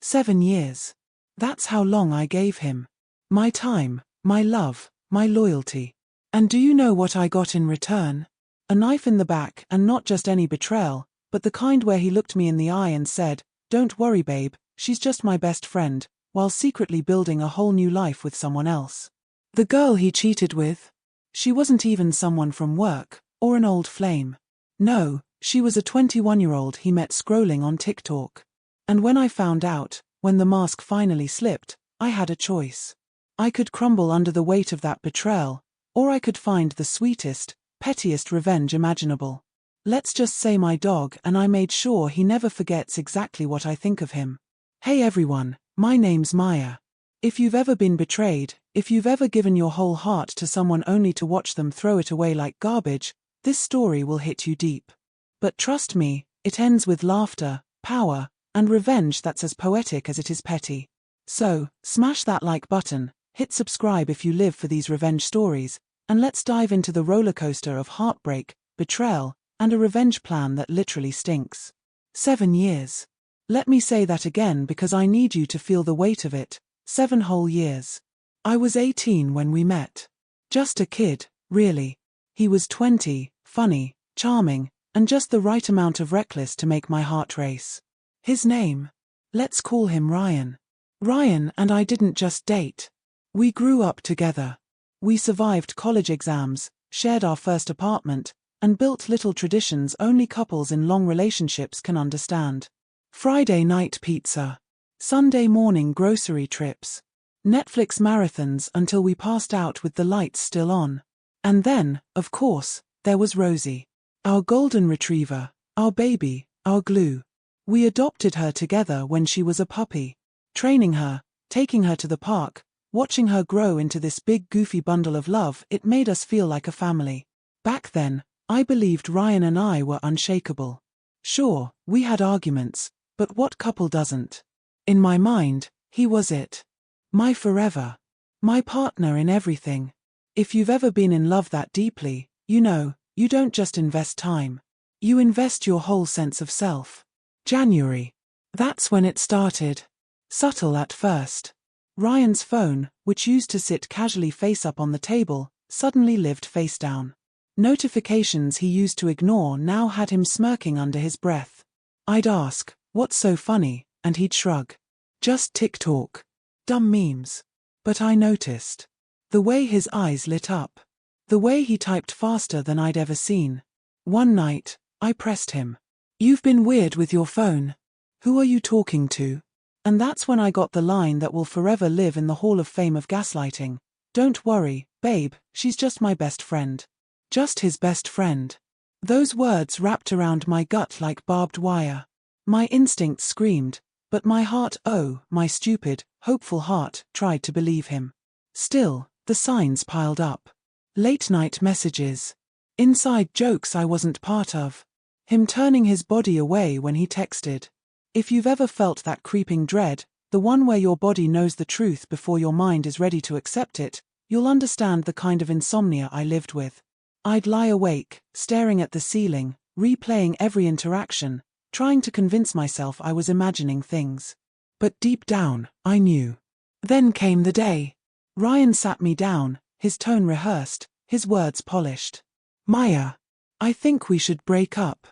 7 years. That's how long I gave him. My time, my love, my loyalty. And do you know what I got in return? A knife in the back, and not just any betrayal, but the kind where he looked me in the eye and said, "Don't worry, babe, she's just my best friend," while secretly building a whole new life with someone else. The girl he cheated with? She wasn't even someone from work, or an old flame. No, she was a 21-year-old he met scrolling on TikTok. And when I found out, when the mask finally slipped, I had a choice. I could crumble under the weight of that betrayal, or I could find the sweetest, pettiest revenge imaginable. Let's just say my dog and I made sure he never forgets exactly what I think of him. Hey everyone, my name's Maya. If you've ever been betrayed, if you've ever given your whole heart to someone only to watch them throw it away like garbage, this story will hit you deep. But trust me, it ends with laughter, power, and revenge that's as poetic as it is petty. So, smash that like button, hit subscribe if you live for these revenge stories, and let's dive into the rollercoaster of heartbreak, betrayal, and a revenge plan that literally stinks. 7 years. Let me say that again because I need you to feel the weight of it. 7 whole years. I was 18 when we met. Just a kid, really. He was 20, funny, charming, and just the right amount of reckless to make my heart race. His name? Let's call him Ryan. Ryan and I didn't just date. We grew up together. We survived college exams, shared our first apartment, and built little traditions only couples in long relationships can understand. Friday night pizza. Sunday morning grocery trips. Netflix marathons until we passed out with the lights still on. And then, of course, there was Rosie. Our golden retriever, our baby, our glue. We adopted her together when she was a puppy. Training her, taking her to the park, watching her grow into this big goofy bundle of love, it made us feel like a family. Back then, I believed Ryan and I were unshakable. Sure, we had arguments, but what couple doesn't? In my mind, he was it. My forever. My partner in everything. If you've ever been in love that deeply, you know, you don't just invest time. You invest your whole sense of self. January. That's when it started. Subtle at first. Ryan's phone, which used to sit casually face up on the table, suddenly lived face down. Notifications he used to ignore now had him smirking under his breath. I'd ask, "What's so funny?" and he'd shrug. "Just TikTok. Dumb memes." But I noticed. The way his eyes lit up. The way he typed faster than I'd ever seen. One night, I pressed him. "You've been weird with your phone. Who are you talking to?" And that's when I got the line that will forever live in the Hall of Fame of gaslighting. "Don't worry, babe, she's just my best friend." Just his best friend. Those words wrapped around my gut like barbed wire. My instinct screamed, but my heart, oh, my stupid, hopeful heart, tried to believe him. Still, the signs piled up. Late-night messages. Inside jokes I wasn't part of. Him turning his body away when he texted. If you've ever felt that creeping dread, the one where your body knows the truth before your mind is ready to accept it, you'll understand the kind of insomnia I lived with. I'd lie awake, staring at the ceiling, replaying every interaction, trying to convince myself I was imagining things. But deep down, I knew. Then came the day. Ryan sat me down, his tone rehearsed, his words polished. "Maya, I think we should break up.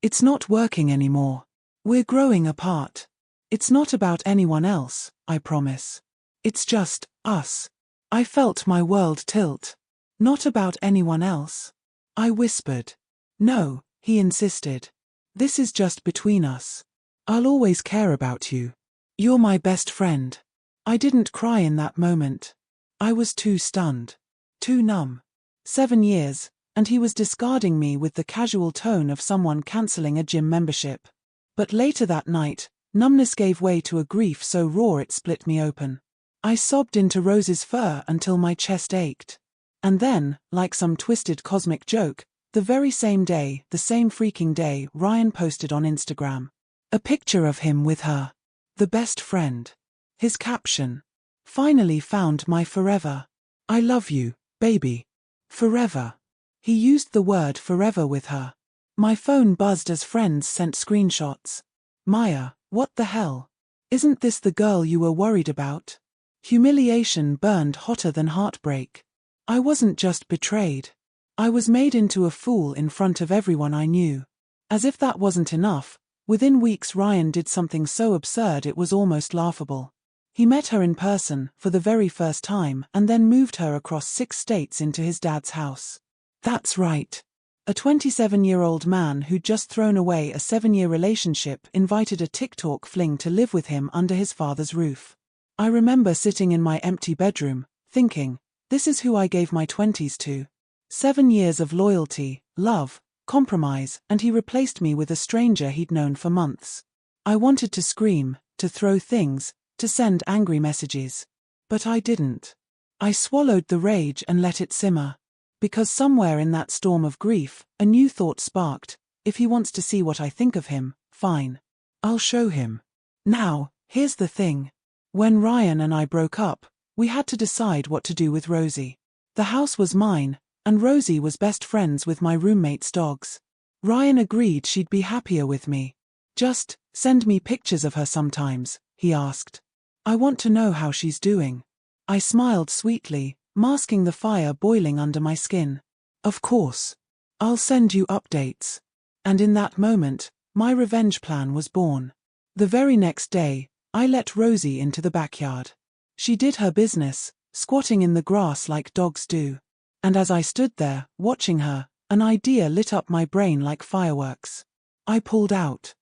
It's not working anymore. We're growing apart. It's not about anyone else, I promise. It's just us." I felt my world tilt. "Not about anyone else?" I whispered. "No," he insisted. "This is just between us. I'll always care about you. You're my best friend." I didn't cry in that moment. I was too stunned. Too numb. 7 years, and he was discarding me with the casual tone of someone cancelling a gym membership. But later that night, numbness gave way to a grief so raw it split me open. I sobbed into Rose's fur until my chest ached. And then, like some twisted cosmic joke, the very same day, the same freaking day, Ryan posted on Instagram. A picture of him with her. The best friend. His caption. "Finally found my forever. I love you, baby. Forever." He used the word forever with her. My phone buzzed as friends sent screenshots. "Maya, what the hell? Isn't this the girl you were worried about? Humiliation burned hotter than heartbreak. I wasn't just betrayed. I was made into a fool in front of everyone I knew. As if that wasn't enough, within weeks Ryan did something so absurd it was almost laughable. He met her in person for the very first time and then moved her across 6 states into his dad's house. That's right. A 27-year-old man who'd just thrown away a 7-year relationship invited a TikTok fling to live with him under his father's roof. I remember sitting in my empty bedroom, thinking, this is who I gave my 20s to. 7 years of loyalty, love, compromise, and he replaced me with a stranger he'd known for months. I wanted to scream, to throw things, to send angry messages. But I didn't. I swallowed the rage and let it simmer. Because somewhere in that storm of grief, a new thought sparked. If he wants to see what I think of him, fine. I'll show him. Now, here's the thing. When Ryan and I broke up, we had to decide what to do with Rosie. The house was mine, and Rosie was best friends with my roommate's dogs. Ryan agreed she'd be happier with me. Just send me pictures of her sometimes, he asked. I want to know how she's doing. I smiled sweetly, masking the fire boiling under my skin. Of course. I'll send you updates. And in that moment, my revenge plan was born. The very next day, I let Rosie into the backyard. She did her business, squatting in the grass like dogs do. And as I stood there, watching her, an idea lit up my brain like fireworks. I pulled out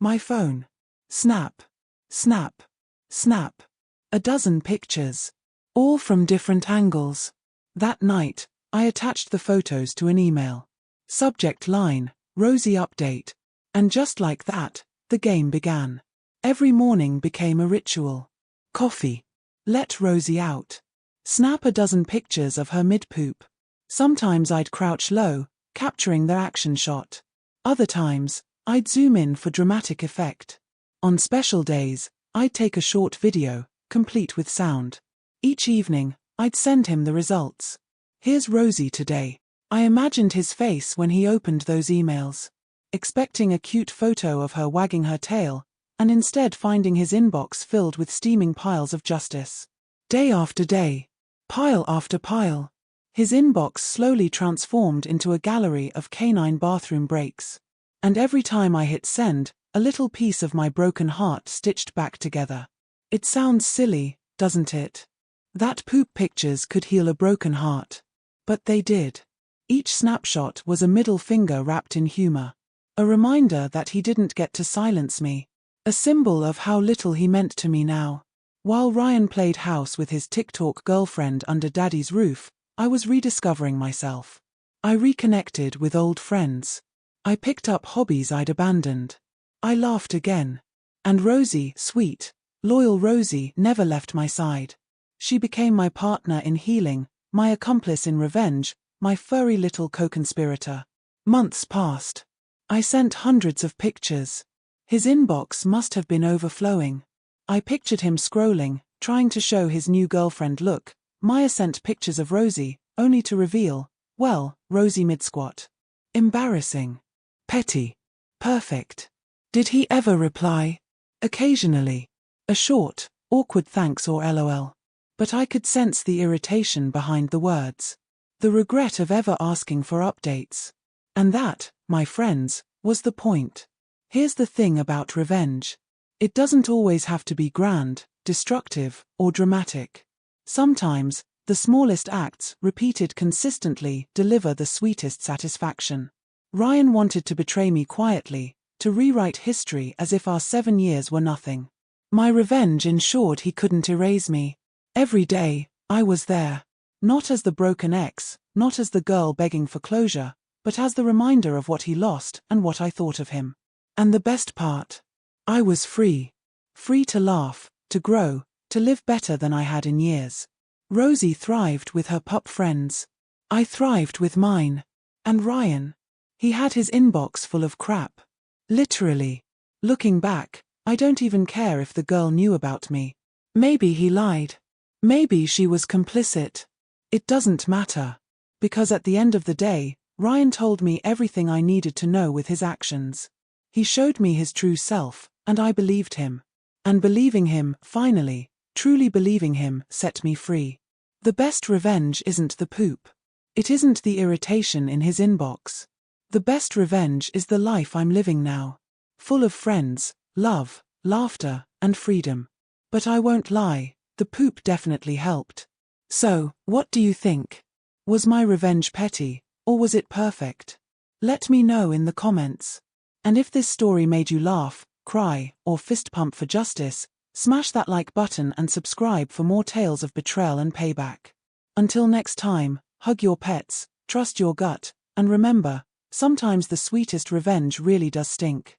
my phone. Snap, snap, snap. A dozen pictures. All from different angles. That night, I attached the photos to an email. Subject line, Rosie update. And just like that, the game began. Every morning became a ritual. Coffee. Let Rosie out. Snap a dozen pictures of her mid-poop. Sometimes I'd crouch low, capturing the action shot. Other times, I'd zoom in for dramatic effect. On special days, I'd take a short video, complete with sound. Each evening, I'd send him the results. Here's Rosie today. I imagined his face when he opened those emails. Expecting a cute photo of her wagging her tail, and instead finding his inbox filled with steaming piles of justice. Day after day. Pile after pile. His inbox slowly transformed into a gallery of canine bathroom breaks. And every time I hit send, a little piece of my broken heart stitched back together. It sounds silly, doesn't it? That poop pictures could heal a broken heart. But they did. Each snapshot was a middle finger wrapped in humor. A reminder that he didn't get to silence me. A symbol of how little he meant to me now. While Ryan played house with his TikTok girlfriend under Daddy's roof, I was rediscovering myself. I reconnected with old friends. I picked up hobbies I'd abandoned. I laughed again. And Rosie, sweet, loyal Rosie, never left my side. She became my partner in healing, my accomplice in revenge, my furry little co-conspirator. Months passed. I sent hundreds of pictures. His inbox must have been overflowing. I pictured him scrolling, trying to show his new girlfriend look. Maya sent pictures of Rosie, only to reveal, well, Rosie mid-squat. Embarrassing. Petty. Perfect. Did he ever reply? Occasionally. A short, awkward thanks or LOL. But I could sense the irritation behind the words. The regret of ever asking for updates. And that, my friends, was the point. Here's the thing about revenge. It doesn't always have to be grand, destructive, or dramatic. Sometimes, the smallest acts, repeated consistently, deliver the sweetest satisfaction. Ryan wanted to betray me quietly, to rewrite history as if our 7 years were nothing. My revenge ensured he couldn't erase me. Every day, I was there. Not as the broken ex, not as the girl begging for closure, but as the reminder of what he lost and what I thought of him. And the best part? I was free. Free to laugh, to grow, to live better than I had in years. Rosie thrived with her pup friends. I thrived with mine. And Ryan? He had his inbox full of crap. Literally. Looking back, I don't even care if the girl knew about me. Maybe he lied. Maybe she was complicit. It doesn't matter. Because at the end of the day, Ryan told me everything I needed to know with his actions. He showed me his true self, and I believed him. And believing him, finally, truly believing him, set me free. The best revenge isn't the poop. It isn't the irritation in his inbox. The best revenge is the life I'm living now. Full of friends, love, laughter, and freedom. But I won't lie, the poop definitely helped. So, what do you think? Was my revenge petty, or was it perfect? Let me know in the comments. And if this story made you laugh, cry, or fist pump for justice, smash that like button and subscribe for more tales of betrayal and payback. Until next time, hug your pets, trust your gut, and remember, sometimes the sweetest revenge really does stink.